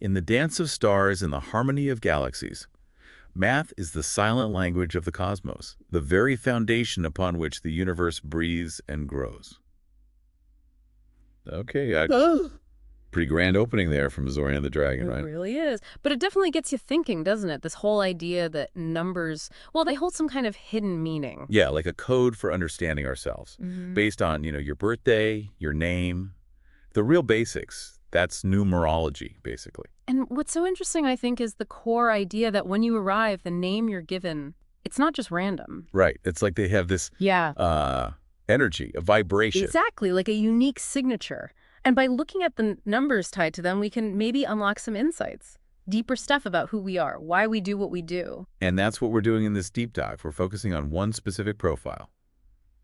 In the dance of stars and the harmony of galaxies, math is the silent language of the cosmos, the very foundation upon which the universe breathes and grows. Okay, pretty grand opening there from Zorian the Dragon, It right? really is. But it definitely gets you thinking, doesn't it? This whole idea that numbers, well, they hold some kind of hidden meaning. Yeah, like a code for understanding ourselves, Hmm. based on, your birthday, your name, the real basics. That's numerology, basically. And what's so interesting, I think, is the core idea that when you arrive, the name you're given, it's not just random. Right. It's like they have this Yeah, energy, a vibration. exactly, like a unique signature. And by looking at the numbers tied to them, we can maybe unlock some insights, deeper stuff about who we are, why we do what we do. And that's what we're doing in this deep dive. We're focusing on one specific profile,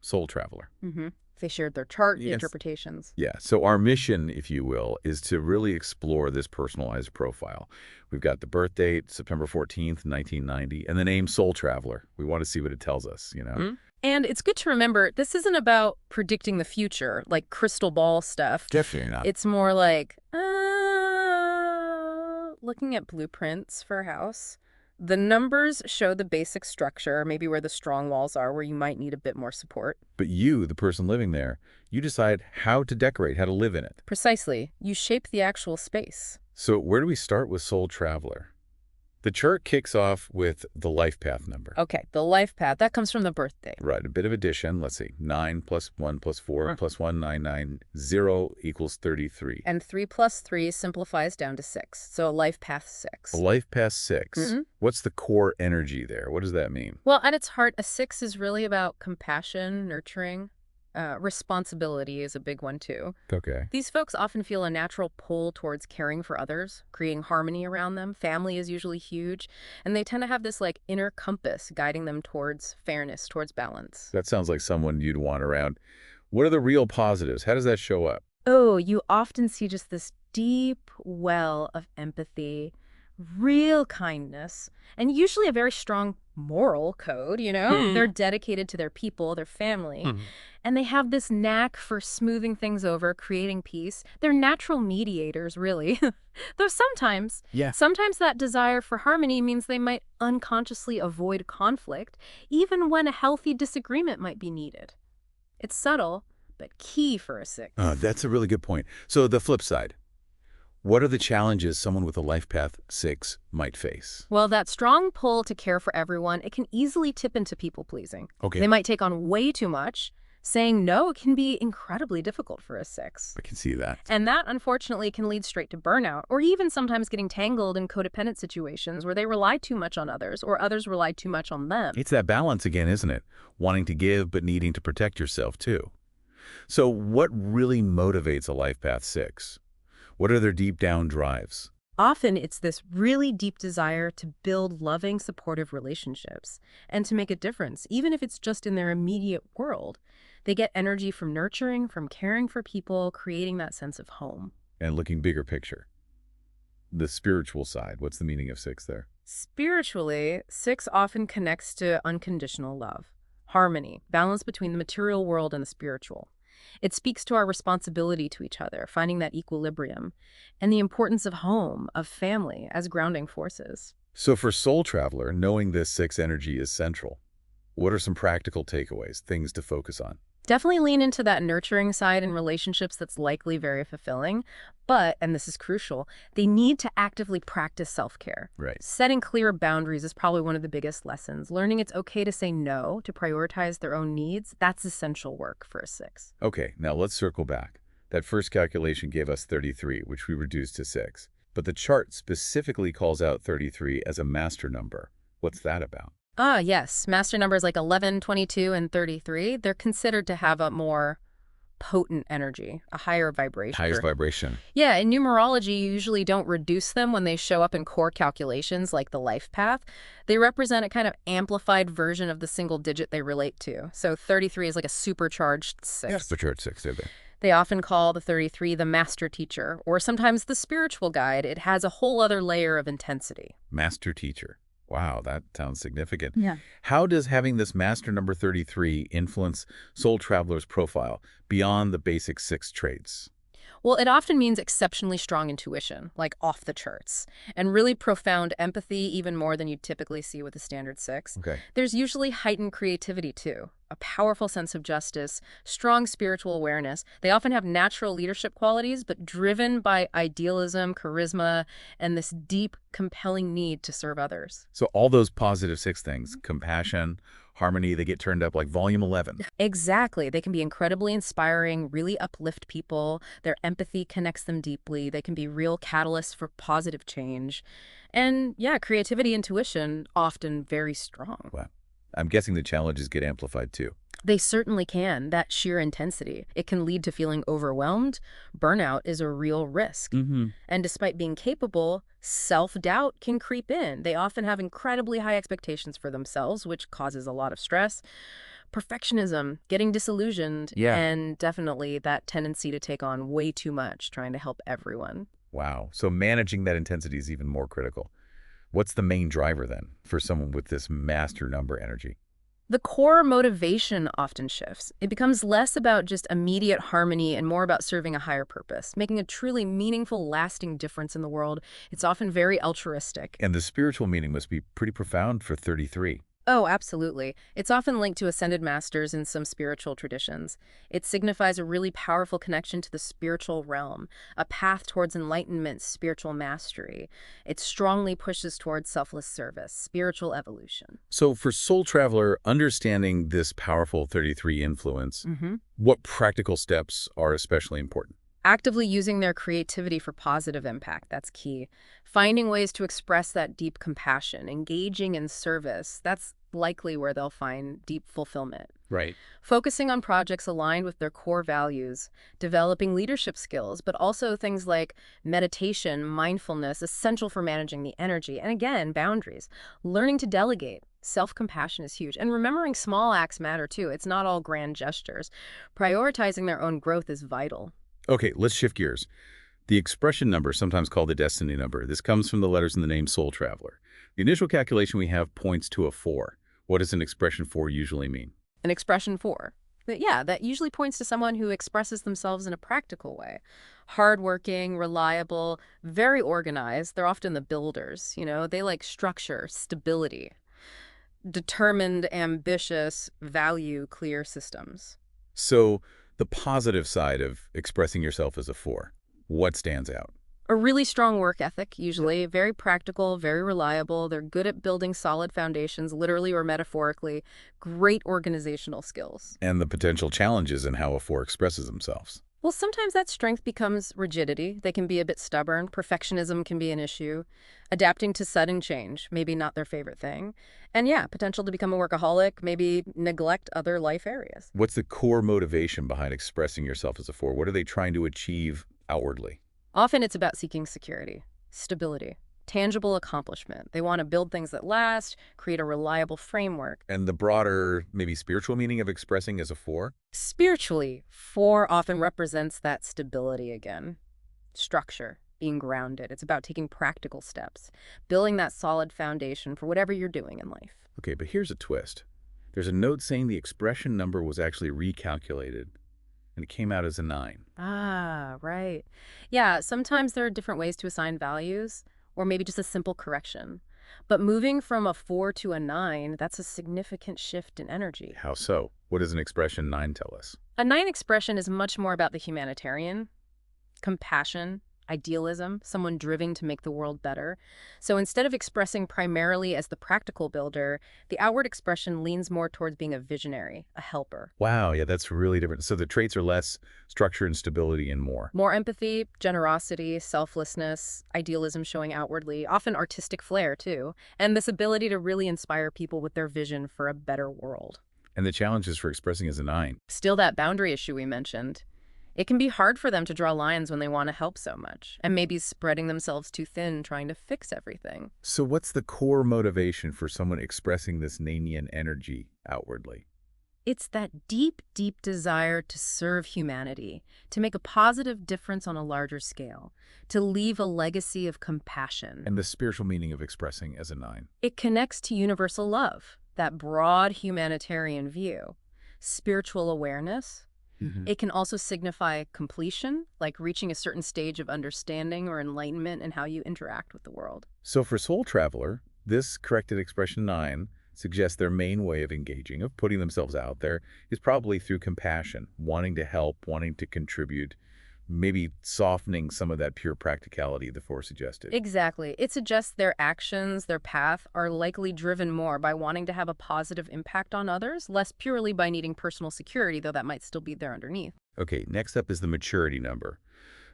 Soul Traveler. Hmm. They shared their chart Yes. interpretations. Yeah, so our mission, if you will, is to really explore this personalized profile. We've got the birth date, September 14th, 1990, and the name Soul Traveler. We want to see what it tells us. Mm. And it's good to remember, this isn't about predicting the future, like crystal ball stuff. Definitely not. It's more like looking at blueprints for a house. The numbers show the basic structure, maybe where the strong walls are, where you might need a bit more support. But you, the person living there, you decide how to decorate, how to live in it. Precisely. You shape the actual space. So where do we start with Soul Traveler? The chart kicks off with the life path number. Okay, the life path, that comes from the birthday. Right, a bit of addition. Let's see, 9 plus 1 plus 4 plus 1, 9, 9, 0 equals 33. And 3 plus 3 simplifies down to 6, so life path 6. A life path 6. Mhm. What's the core energy there? What does that mean? Well, at its heart, a 6 is really about compassion, nurturing. Responsibility is a big one, too. Okay. These folks often feel a natural pull towards caring for others, creating harmony around them. Family is usually huge, and they tend to have this like inner compass guiding them towards fairness, towards balance. That sounds like someone you'd want around. What are the real positives? How does that show up? Oh, you often see just this deep well of empathy, real kindness, and usually a very strong moral code. They're dedicated to their people, their family, and they have this knack for smoothing things over, creating peace. They're natural mediators, really. Though Yeah. sometimes that desire for harmony means they might unconsciously avoid conflict, even when a healthy disagreement might be needed. It's subtle, but key for a 6. That's a really good point. So the flip side. What are the challenges someone with a life path 6 might face? Well, that strong pull to care for everyone, it can easily tip into people-pleasing. Okay. They might take on way too much. Saying no can be incredibly difficult for a 6. I can see that. And that, unfortunately, can lead straight to burnout, or even sometimes getting tangled in codependent situations where they rely too much on others, or others rely too much on them. It's that balance again, isn't it? Wanting to give, but needing to protect yourself, too. So what really motivates a life path 6? What are their deep down drives? Often, it's this really deep desire to build loving, supportive relationships and to make a difference, even if it's just in their immediate world. They get energy from nurturing, from caring for people, creating that sense of home. And looking bigger picture. The spiritual side, what's the meaning of 6 there? Spiritually, 6 often connects to unconditional love, harmony, balance between the material world and the spiritual. It speaks to our responsibility to each other, finding that equilibrium, and the importance of home, of family, as grounding forces. So for Soul Traveler, knowing this 6 energy is central. What are some practical takeaways, things to focus on? Definitely lean into that nurturing side in relationships that's likely very fulfilling, but, and this is crucial, they need to actively practice self-care. Right. Setting clear boundaries is probably one of the biggest lessons. Learning it's okay to say no, to prioritize their own needs, that's essential work for a 6. Okay, now let's circle back. That first calculation gave us 33, which we reduced to 6. But the chart specifically calls out 33 as a master number. What's that about? Ah, yes. Master numbers like 11, 22, and 33, they're considered to have a more potent energy, a higher vibration. Highest vibration. Yeah, in numerology, you usually don't reduce them when they show up in core calculations like the life path. They represent a kind of amplified version of the single digit they relate to. So 33 is like a supercharged 6. Yes, the chart 6, there. They often call the 33 the master teacher, or sometimes the spiritual guide. It has a whole other layer of intensity. Master teacher. Wow, that sounds significant. Yeah. How does having this master number 33 influence Soul Traveler's profile beyond the basic 6 traits? Well, it often means exceptionally strong intuition, like off the charts, and really profound empathy, even more than you typically see with a standard 6. Okay. There's usually heightened creativity, too, a powerful sense of justice, strong spiritual awareness. They often have natural leadership qualities, but driven by idealism, charisma, and this deep, compelling need to serve others. So all those positive 6 things, compassion, harmony, they get turned up like volume 11. Exactly. They can be incredibly inspiring, really uplift people. Their empathy connects them deeply. They can be real catalysts for positive change. And yeah, creativity, intuition, often very strong. Wow. I'm guessing the challenges get amplified too. They certainly can, that sheer intensity. It can lead to feeling overwhelmed. Burnout is a real risk. Mm-hmm. And despite being capable, self-doubt can creep in. They often have incredibly high expectations for themselves, which causes a lot of stress. Perfectionism, getting disillusioned, Yeah. and definitely that tendency to take on way too much, trying to help everyone. Wow. So managing that intensity is even more critical. What's the main driver then for someone with this master number energy? The core motivation often shifts. It becomes less about just immediate harmony and more about serving a higher purpose, making a truly meaningful, lasting difference in the world. It's often very altruistic. And the spiritual meaning must be pretty profound for 33. Oh, absolutely. It's often linked to ascended masters in some spiritual traditions. It signifies a really powerful connection to the spiritual realm, a path towards enlightenment, spiritual mastery. It strongly pushes towards selfless service, spiritual evolution. So for Soul Traveler, understanding this powerful 33 influence, Mm-hmm. what practical steps are especially important? Actively using their creativity for positive impact, that's key. Finding ways to express that deep compassion, engaging in service, that's likely where they'll find deep fulfillment. Right. Focusing on projects aligned with their core values, developing leadership skills, but also things like meditation, mindfulness, essential for managing the energy, and again, boundaries. Learning to delegate. Self-compassion is huge. And remembering small acts matter too. It's not all grand gestures. Prioritizing their own growth is vital. Okay, let's shift gears. The expression number, sometimes called the destiny number, this comes from the letters in the name Soul Traveler. The initial calculation we have points to a 4. What does an expression 4 usually mean? An expression 4. That usually points to someone who expresses themselves in a practical way. Hardworking, reliable, very organized. They're often the builders, They like structure, stability. Determined, ambitious, value clear systems. So the positive side of expressing yourself as a 4, what stands out? A really strong work ethic, usually. Very practical, very reliable. They're good at building solid foundations, literally or metaphorically. Great organizational skills. And the potential challenges in how a 4 expresses themselves. Well, sometimes that strength becomes rigidity. They can be a bit stubborn. Perfectionism can be an issue. Adapting to sudden change, maybe not their favorite thing. And yeah, potential to become a workaholic, maybe neglect other life areas. What's the core motivation behind expressing yourself as a 4? What are they trying to achieve outwardly? Often it's about seeking security, stability, tangible accomplishment. They want to build things that last, create a reliable framework. And the broader, maybe spiritual meaning of expressing as a 4? Spiritually, 4 often represents that stability again. Structure, being grounded. It's about taking practical steps, building that solid foundation for whatever you're doing in life. Okay, but here's a twist. There's a note saying the expression number was actually recalculated, and it came out as a 9. Ah, right. Yeah, sometimes there are different ways to assign values, or maybe just a simple correction. But moving from a 4 to a 9, that's a significant shift in energy. How so? What does an expression 9 tell us? A 9 expression is much more about the humanitarian, compassion, idealism, someone driven to make the world better. So instead of expressing primarily as the practical builder, the outward expression leans more towards being a visionary, a helper. Wow, yeah, that's really different. So the traits are less structure and stability and more. More empathy, generosity, selflessness, idealism showing outwardly, often artistic flair too, and this ability to really inspire people with their vision for a better world. And the challenges for expressing as a 9. Still that boundary issue we mentioned. It can be hard for them to draw lines when they want to help so much, and maybe spreading themselves too thin trying to fix everything. So what's the core motivation for someone expressing this Nanian energy outwardly? It's that deep, deep desire to serve humanity, to make a positive difference on a larger scale, to leave a legacy of compassion. And the spiritual meaning of expressing as a 9. It connects to universal love, that broad humanitarian view, spiritual awareness, Hmm. It can also signify completion, like reaching a certain stage of understanding or enlightenment in how you interact with the world. So for Soul Traveler, this corrected expression 9 suggests their main way of engaging, of putting themselves out there, is probably through compassion, wanting to help, wanting to contribute, maybe softening some of that pure practicality the Force suggested. Exactly. It suggests their actions, their path, are likely driven more by wanting to have a positive impact on others, less purely by needing personal security, though that might still be there underneath. Okay, next up is the maturity number.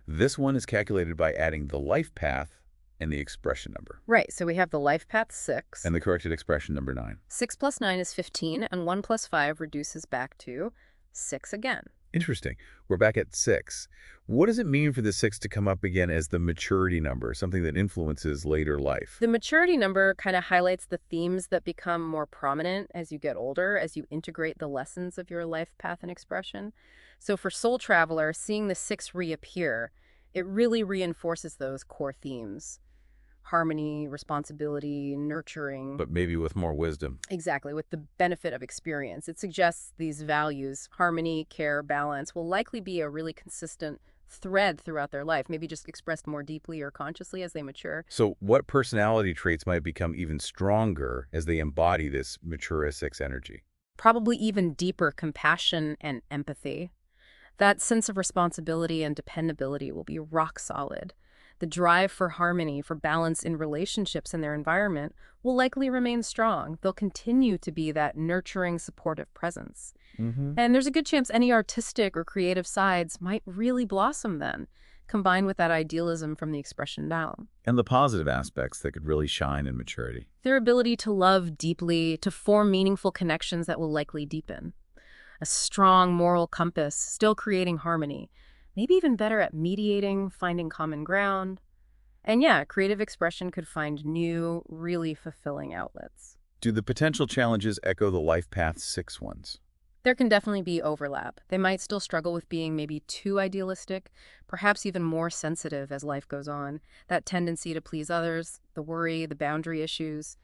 This one is calculated by adding the life path and the expression number, Right, so we have the life path 6. and the corrected expression number 9. 6 plus 9 is 15, and 1 plus 5 reduces back to 6 again. Interesting. We're back at 6. What does it mean for the 6 to come up again as the maturity number, something that influences later life? The maturity number kind of highlights the themes that become more prominent as you get older, as you integrate the lessons of your life path and expression. So for Soul Traveler, seeing the 6 reappear, it really reinforces those core themes: harmony, responsibility, nurturing. But maybe with more wisdom. Exactly, with the benefit of experience. It suggests these values, harmony, care, balance, will likely be a really consistent thread throughout their life, maybe just expressed more deeply or consciously as they mature. So what personality traits might become even stronger as they embody this mature 6 energy? Probably even deeper compassion and empathy. That sense of responsibility and dependability will be rock solid. The drive for harmony, for balance in relationships and their environment will likely remain strong. They'll continue to be that nurturing, supportive presence. Mm-hmm. And there's a good chance any artistic or creative sides might really blossom then, combined with that idealism from the expression down. And the positive aspects that could really shine in maturity. Their ability to love deeply, to form meaningful connections that will likely deepen. A strong moral compass, still creating harmony. Maybe even better at mediating, finding common ground. And yeah, creative expression could find new, really fulfilling outlets. Do the potential challenges echo the life path 6 ones? There can definitely be overlap. They might still struggle with being maybe too idealistic, perhaps even more sensitive as life goes on. That tendency to please others, the worry, the boundary issues,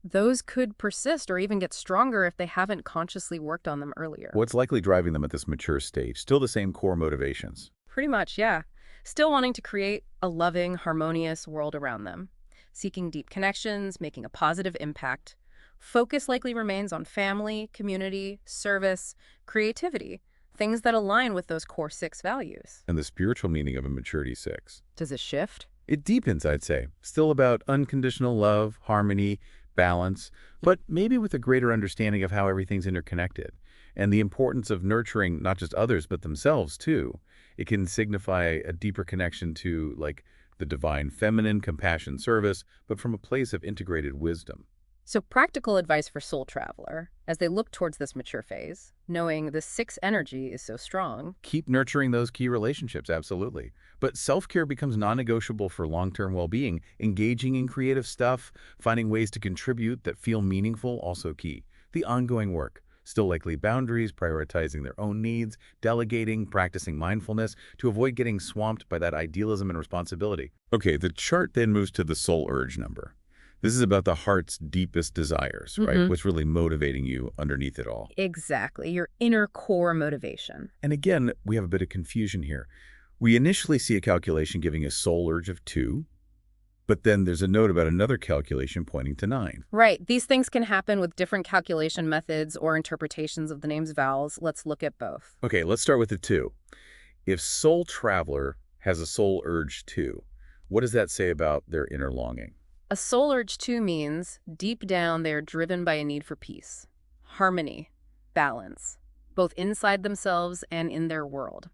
those could persist or even get stronger if they haven't consciously worked on them earlier. What's likely driving them at this mature stage? Still the same core motivations. Pretty much, yeah. Still wanting to create a loving, harmonious world around them. Seeking deep connections, making a positive impact. Focus likely remains on family, community, service, creativity, things that align with those core 6 values. And the spiritual meaning of a maturity 6. Does it shift? It deepens, I'd say. Still about unconditional love, harmony, balance, but maybe with a greater understanding of how everything's interconnected and the importance of nurturing not just others, but themselves too. It can signify a deeper connection to like the divine feminine, compassion, service, but from a place of integrated wisdom. So practical advice for Soul Traveler, as they look towards this mature phase, knowing the 6 energy is so strong. Keep nurturing those key relationships, absolutely. But self-care becomes non-negotiable for long-term well-being. Engaging in creative stuff, finding ways to contribute that feel meaningful, also key. The ongoing work, still likely boundaries, prioritizing their own needs, delegating, practicing mindfulness to avoid getting swamped by that idealism and responsibility. Okay, the chart then moves to the soul urge number. This is about the heart's deepest desires, right? What's really motivating you underneath it all. Exactly, your inner core motivation. And again, we have a bit of confusion here. We initially see a calculation giving a soul urge of 2, but then there's a note about another calculation pointing to 9. Right, these things can happen with different calculation methods or interpretations of the name's vowels. Let's look at both. Okay, let's start with the 2. If Soul Traveler has a soul urge 2, what does that say about their inner longing? A soul urge 2 means deep down they are driven by a need for peace, harmony, balance, both inside themselves and in their world.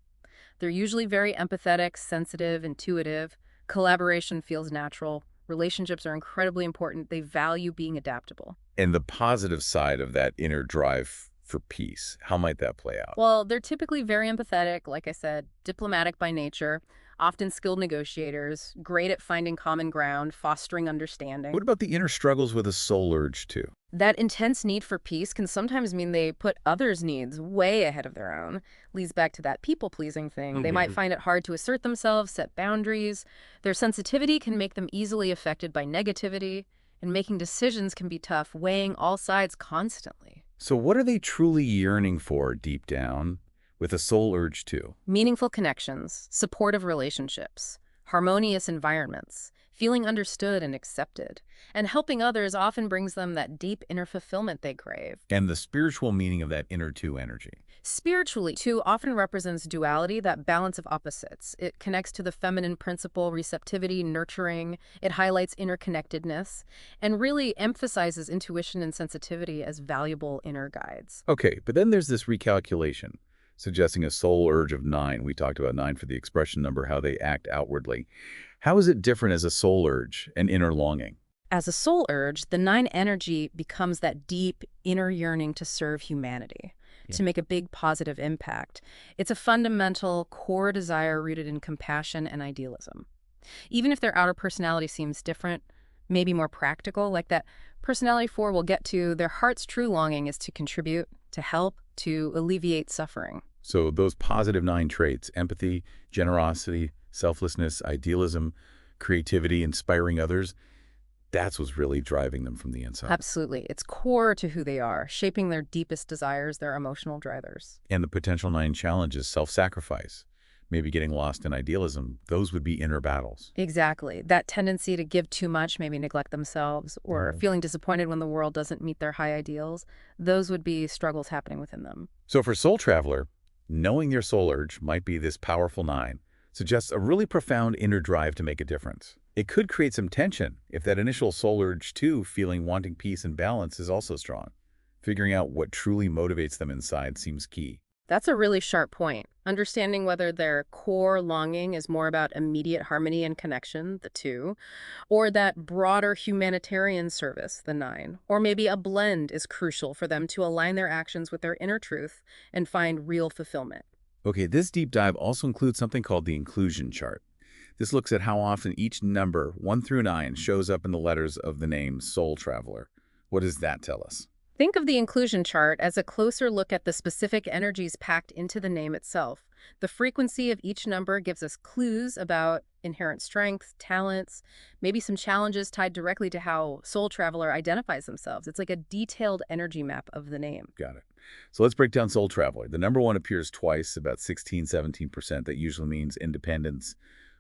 They're usually very empathetic, sensitive, intuitive. Collaboration feels natural. Relationships are incredibly important. They value being adaptable. And the positive side of that inner drive for peace, how might that play out? Well, they're typically very empathetic, like I said, diplomatic by nature, often skilled negotiators, great at finding common ground, fostering understanding. What about the inner struggles with a soul urge 2? That intense need for peace can sometimes mean they put others' needs way ahead of their own. Leads back to that people-pleasing thing. They might find it hard to assert themselves, set boundaries. Their sensitivity can make them easily affected by negativity, and making decisions can be tough, weighing all sides constantly. So what are they truly yearning for deep down? with a soul urge too. Meaningful connections, supportive relationships, harmonious environments, feeling understood and accepted, and helping others often brings them that deep inner fulfillment they crave. And the spiritual meaning of that inner two energy. Spiritually, too, often represents duality, that balance of opposites. It connects to the feminine principle, receptivity, nurturing. It highlights interconnectedness and really emphasizes intuition and sensitivity as valuable inner guides. Okay, but then there's this recalculation, suggesting a soul urge of 9. We talked about 9 for the expression number, how they act outwardly. How is it different as a soul urge, an inner longing? As a soul urge, the 9 energy becomes that deep inner yearning to serve humanity, to make a big positive impact. It's a fundamental core desire rooted in compassion and idealism. Even if their outer personality seems different, maybe more practical, like that personality 4 we'll get to, their heart's true longing is to contribute, to help, to alleviate suffering. So those positive 9 traits, empathy, generosity, selflessness, idealism, creativity, inspiring others, that's what's really driving them from the inside. Absolutely. It's core to who they are, shaping their deepest desires, their emotional drivers. And the potential 9 challenges, self-sacrifice, maybe getting lost in idealism, those would be inner battles. Exactly. That tendency to give too much, maybe neglect themselves, or feeling disappointed when the world doesn't meet their high ideals, those would be struggles happening within them. So for Soul Traveler, knowing your soul urge might be this powerful 9 suggests a really profound inner drive to make a difference. It could create some tension if that initial soul urge too, feeling wanting peace and balance, is also strong. Figuring out what truly motivates them inside seems key. That's a really sharp point. Understanding whether their core longing is more about immediate harmony and connection, the 2, or that broader humanitarian service, the 9, or maybe a blend is crucial for them to align their actions with their inner truth and find real fulfillment. Okay, this deep dive also includes something called the inclusion chart. This looks at how often each number, 1 through 9, shows up in the letters of the name Soul Traveler. What does that tell us? Think of the inclusion chart as a closer look at the specific energies packed into the name itself. The frequency of each number gives us clues about inherent strengths, talents, maybe some challenges tied directly to how Soul Traveler identifies themselves. It's like a detailed energy map of the name. Got it. So let's break down Soul Traveler. The number 1 appears twice, about 16, 17%. That usually means independence,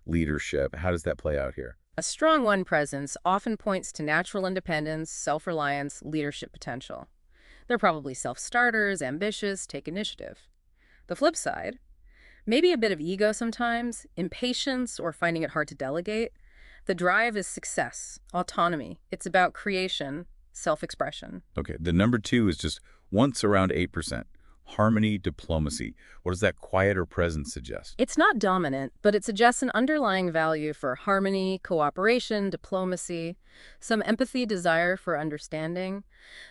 leadership. How does that play out here? A strong 1 presence often points to natural independence, self-reliance, leadership potential. They're probably self-starters, ambitious, take initiative. The flip side, maybe a bit of ego sometimes, impatience, or finding it hard to delegate. The drive is success, autonomy. It's about creation, self-expression. Okay, the number 2 is just once around 8%. Harmony, diplomacy. What does that quieter presence suggest? It's not dominant, but it suggests an underlying value for harmony, cooperation, diplomacy, some empathy, desire for understanding.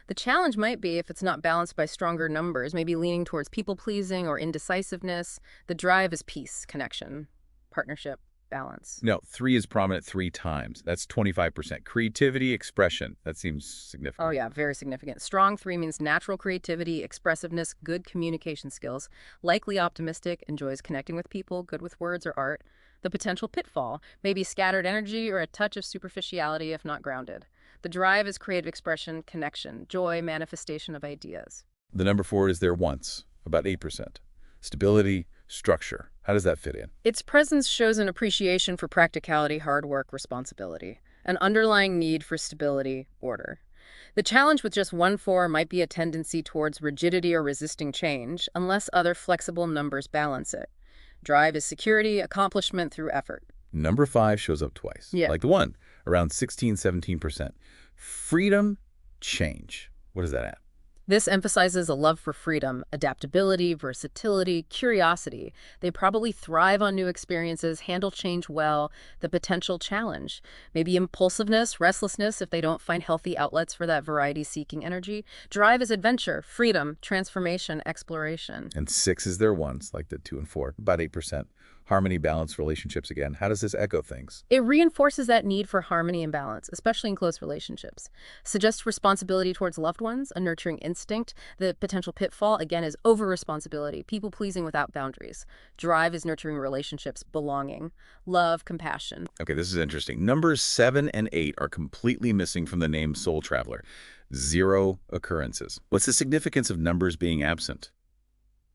The challenge might be if it's not balanced by stronger numbers, maybe leaning towards people-pleasing or indecisiveness. The drive is peace, connection, partnership, balance. Now, 3 is prominent 3 times. That's 25%. Creativity, expression. That seems significant. Oh yeah, very significant. Strong 3 means natural creativity, expressiveness, good communication skills, likely optimistic, enjoys connecting with people, good with words or art. The potential pitfall, maybe scattered energy or a touch of superficiality if not grounded. The drive is creative expression, connection, joy, manifestation of ideas. The number 4 is there once, about 8%. Stability, structure. How does that fit in? Its presence shows an appreciation for practicality, hard work, responsibility, an underlying need for stability, order. The challenge with just 1-4 might be a tendency towards rigidity or resisting change, unless other flexible numbers balance it. Drive is security, accomplishment through effort. Number 5 shows up twice, like the 1, around 16, 17%. Freedom, change. What is that at? This emphasizes a love for freedom, adaptability, versatility, curiosity. They probably thrive on new experiences, handle change well, the potential challenge. Maybe impulsiveness, restlessness if they don't find healthy outlets for that variety-seeking energy. Drive is adventure, freedom, transformation, exploration. And 6 is their ones, like the 2 and 4, about 8%. Harmony, balance, relationships again. How does this echo things? It reinforces that need for harmony and balance, especially in close relationships. Suggests responsibility towards loved ones, a nurturing instinct. The potential pitfall, again, is over-responsibility, people-pleasing without boundaries. Drive is nurturing relationships, belonging, love, compassion. Okay, this is interesting. Numbers 7 and 8 are completely missing from the name Soul Traveler. 0 occurrences. What's the significance of numbers being absent?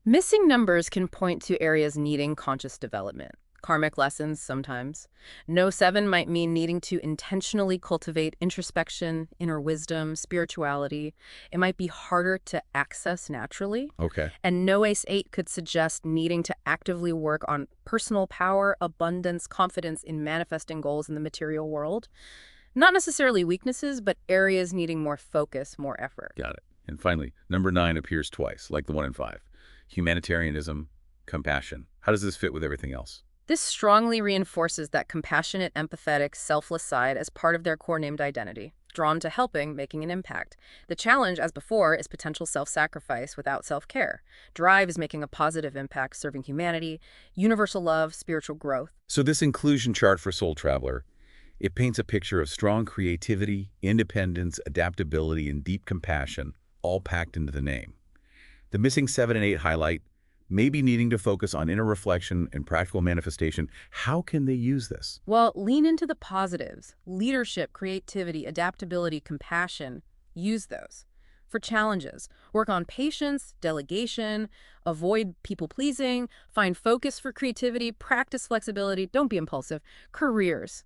Missing numbers can point to areas needing conscious development. Karmic lessons sometimes. No 7 might mean needing to intentionally cultivate introspection, inner wisdom, spirituality. It might be harder to access naturally. Okay. And no ace 8 could suggest needing to actively work on personal power, abundance, confidence in manifesting goals in the material world. Not necessarily weaknesses, but areas needing more focus, more effort. Got it. And finally, number 9 appears twice, like the one in 5. Humanitarianism, compassion. How does this fit with everything else? This strongly reinforces that compassionate, empathetic, selfless side as part of their core named identity, drawn to helping, making an impact. The challenge, as before, is potential self-sacrifice without self-care. Drive is making a positive impact, serving humanity, universal love, spiritual growth. So this inclusion chart for Soul Traveler, it paints a picture of strong creativity, independence, adaptability, and deep compassion, all packed into the name. The missing 7 and 8 highlight maybe needing to focus on inner reflection and practical manifestation. How can they use this? Well, lean into the positives. Leadership, creativity, adaptability, compassion. Use those. For challenges, work on patience, delegation, avoid people-pleasing, find focus for creativity, practice flexibility, don't be impulsive. Careers,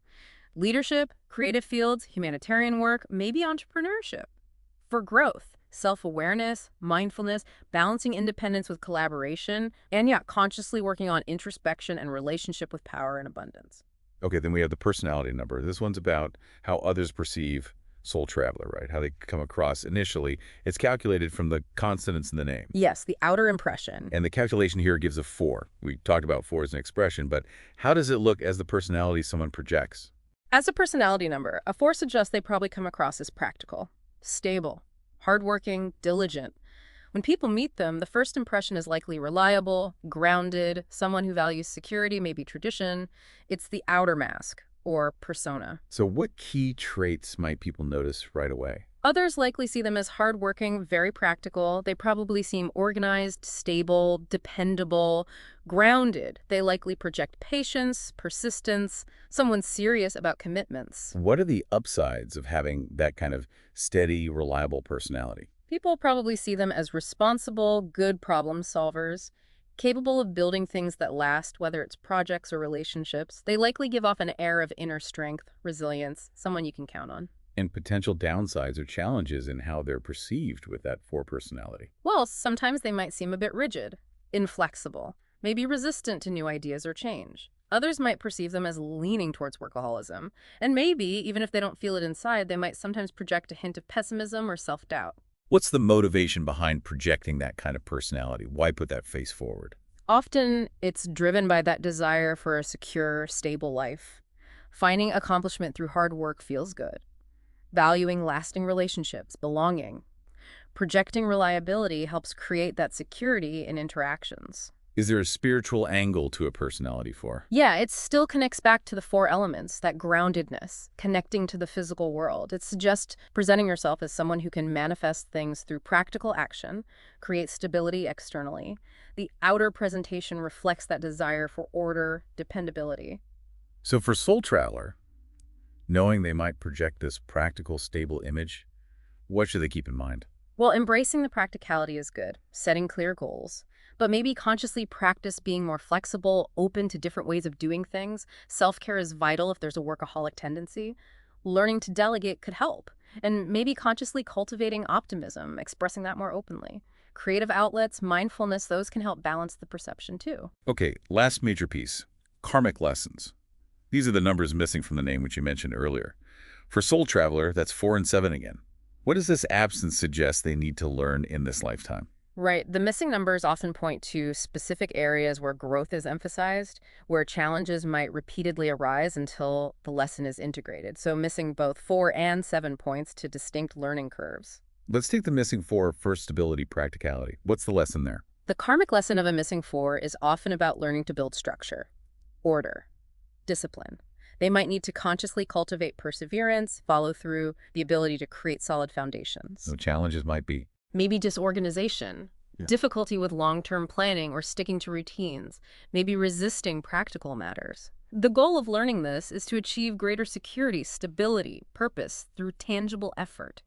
leadership, creative fields, humanitarian work, maybe entrepreneurship. For growth, self-awareness, mindfulness, balancing independence with collaboration, and consciously working on introspection and relationship with power and abundance. Okay, then we have the personality number. This one's about how others perceive Soul Traveler, right? How they come across initially. It's calculated from the consonants in the name. Yes, the outer impression. And the calculation here gives a 4. We talked about 4 as an expression, but how does it look as the personality someone projects? As a personality number, a 4 suggests they probably come across as practical, stable, hardworking, diligent. When people meet them, the first impression is likely reliable, grounded, someone who values security, maybe tradition. It's the outer mask, or persona. So what key traits might people notice right away? Others likely see them as hardworking, very practical. They probably seem organized, stable, dependable, grounded. They likely project patience, persistence, someone serious about commitments. What are the upsides of having that kind of steady, reliable personality? People probably see them as responsible, good problem solvers, capable of building things that last, whether it's projects or relationships. They likely give off an air of inner strength, resilience, someone you can count on. And potential downsides or challenges in how they're perceived with that 4 personality. Well, sometimes they might seem a bit rigid, inflexible, maybe resistant to new ideas or change. Others might perceive them as leaning towards workaholism, and maybe, even if they don't feel it inside, they might sometimes project a hint of pessimism or self-doubt. What's the motivation behind projecting that kind of personality? Why put that face forward? Often, it's driven by that desire for a secure, stable life. Finding accomplishment through hard work feels good. Valuing lasting relationships, belonging. Projecting reliability helps create that security in interactions. Is there a spiritual angle to a personality 4? Yeah, it still connects back to the 4 elements, that groundedness, connecting to the physical world. It suggests presenting yourself as someone who can manifest things through practical action, create stability externally. The outer presentation reflects that desire for order, dependability. So for Soul Traveler, knowing they might project this practical, stable image, what should they keep in mind? Well, embracing the practicality is good, setting clear goals, but maybe consciously practice being more flexible, open to different ways of doing things. Self-care is vital if there's a workaholic tendency. Learning to delegate could help, and maybe consciously cultivating optimism, expressing that more openly. Creative outlets, mindfulness, those can help balance the perception too. Okay, last major piece, karmic lessons. These are the numbers missing from the name which you mentioned earlier. For Soul Traveler, that's 4 and 7 again. What does this absence suggest they need to learn in this lifetime? Right. The missing numbers often point to specific areas where growth is emphasized, where challenges might repeatedly arise until the lesson is integrated. So missing both 4 and 7 points to distinct learning curves. Let's take the missing 4 first, stability, practicality. What's the lesson there? The karmic lesson of a missing 4 is often about learning to build structure, order, discipline. They might need to consciously cultivate perseverance, follow through, the ability to create solid foundations. So challenges might be Maybe disorganization, difficulty with long-term planning or sticking to routines, maybe resisting practical matters. The goal of learning this is to achieve greater security, stability, purpose through tangible effort.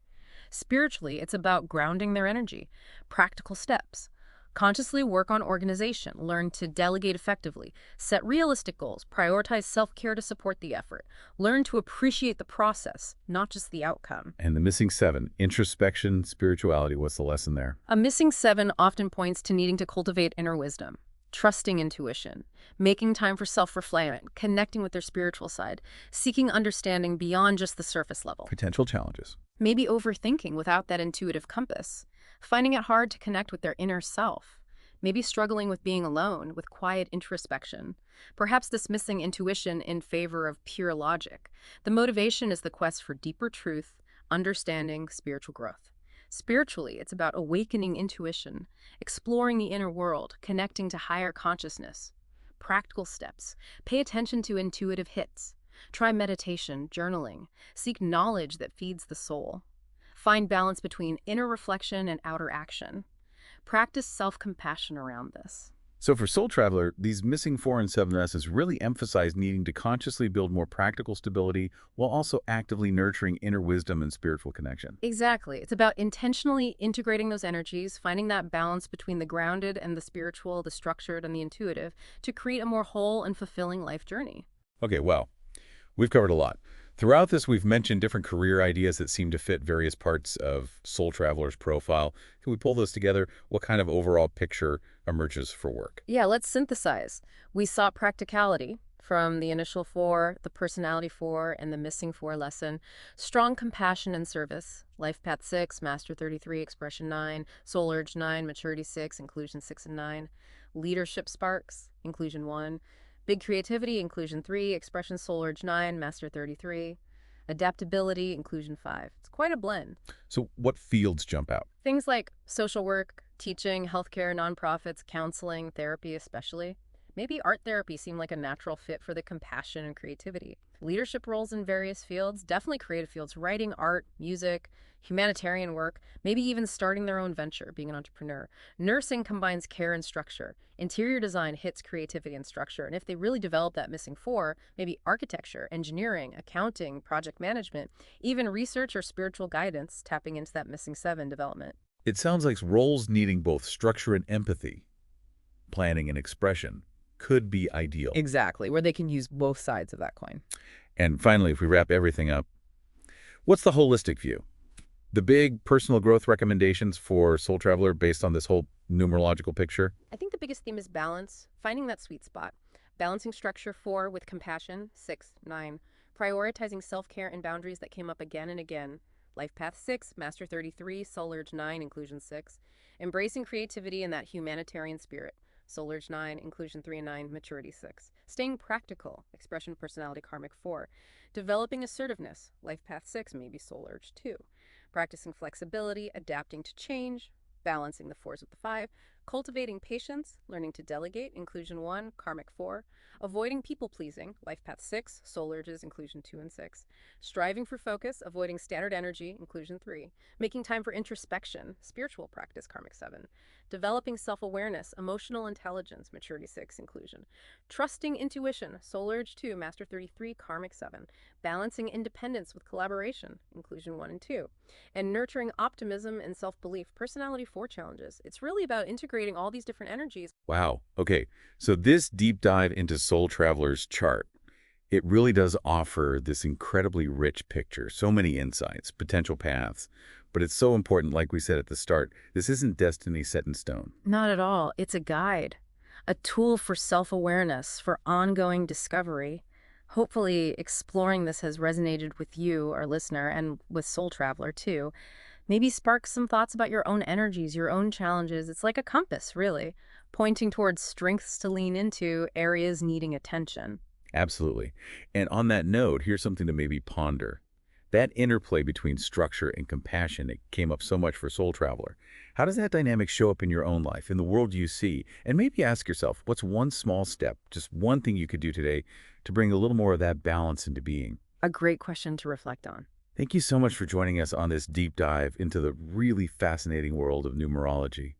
Spiritually, it's about grounding their energy, practical steps, Consciously work on organization, learn to delegate effectively, set realistic goals, prioritize self-care to support the effort, learn to appreciate the process, not just the outcome. And the missing 7, introspection, spirituality, what's the lesson there? A missing 7 often points to needing to cultivate inner wisdom, trusting intuition, making time for self-reflection, connecting with their spiritual side, seeking understanding beyond just the surface level. Potential challenges. Maybe overthinking without that intuitive compass, finding it hard to connect with their inner self, maybe struggling with being alone, with quiet introspection, perhaps dismissing intuition in favor of pure logic. The motivation is the quest for deeper truth, understanding, spiritual growth. Spiritually, it's about awakening intuition, exploring the inner world, connecting to higher consciousness. Practical steps. Pay attention to intuitive hits. Try meditation, journaling. Seek knowledge that feeds the soul. Find balance between inner reflection and outer action. Practice self-compassion around this. So for Soul Traveler, these missing 4 and 7 lessons really emphasize needing to consciously build more practical stability while also actively nurturing inner wisdom and spiritual connection. Exactly. It's about intentionally integrating those energies, finding that balance between the grounded and the spiritual, the structured and the intuitive, to create a more whole and fulfilling life journey. Okay, well, we've covered a lot. Throughout this, we've mentioned different career ideas that seem to fit various parts of Soul Traveler's profile. Can we pull those together? What kind of overall picture emerges for work? Yeah, let's synthesize. We saw practicality from the initial 4, the personality 4, and the missing 4 lesson. Strong compassion and service. Life Path 6, Master 33, Expression 9, Soul Urge 9, Maturity 6, Inclusion 6 and 9. Leadership sparks, Inclusion 1. Big creativity, Inclusion 3, Expression Soul Urge 9, Master 33. Adaptability, Inclusion 5. It's quite a blend. So what fields jump out? Things like social work, teaching, healthcare, nonprofits, counseling, therapy especially. Maybe art therapy seemed like a natural fit for the compassion and creativity. Leadership roles in various fields, definitely creative fields, writing, art, music, humanitarian work, maybe even starting their own venture, being an entrepreneur. Nursing combines care and structure. Interior design hits creativity and structure. And if they really develop that missing 4, maybe architecture, engineering, accounting, project management, even research or spiritual guidance, tapping into that missing 7 development. It sounds like roles needing both structure and empathy, planning and expression, could be ideal. Exactly, where they can use both sides of that coin. And finally, if we wrap everything up, what's the holistic view? The big personal growth recommendations for Soul Traveler based on this whole numerological picture? I think the biggest theme is balance, finding that sweet spot. Balancing structure 4 with compassion, 6, 9. Prioritizing self-care and boundaries that came up again and again. Life Path 6, Master 33, Soul Urge 9, Inclusion 6. Embracing creativity and that humanitarian spirit. Soul Urge 9, Inclusion 3 and 9, Maturity 6. Staying practical, Expression Personality Karmic 4. Developing assertiveness, Life Path 6, maybe Soul Urge 2. Practicing flexibility, adapting to change, balancing the 4s with the 5. Cultivating patience, learning to delegate, Inclusion 1, Karmic 4. Avoiding people-pleasing, Life Path 6, Soul Urges, Inclusion 2 and 6. Striving for focus, avoiding standard energy, Inclusion 3. Making time for introspection, spiritual practice, Karmic 7. Developing self-awareness, emotional intelligence, Maturity 6, Inclusion. Trusting intuition, Soul Urge 2, Master 33, Karmic 7. Balancing independence with collaboration, Inclusion 1 and 2. And nurturing optimism and self-belief, Personality 4 challenges. It's really about integrating all these different energies. Wow. Okay. So this deep dive into Soul Traveler's chart, it really does offer this incredibly rich picture, so many insights, potential paths. But it's so important, like we said at the start, this isn't destiny set in stone. Not at all. It's a guide, a tool for self-awareness, for ongoing discovery. Hopefully exploring this has resonated with you, our listener, and with Soul Traveler too. Maybe spark some thoughts about your own energies, your own challenges. It's like a compass, really, pointing towards strengths to lean into, areas needing attention. Absolutely. And on that note, here's something to maybe ponder. That interplay between structure and compassion, it came up so much for Soul Traveler. How does that dynamic show up in your own life, in the world you see? And maybe ask yourself, what's one small step, just one thing you could do today to bring a little more of that balance into being? A great question to reflect on. Thank you so much for joining us on this deep dive into the really fascinating world of numerology.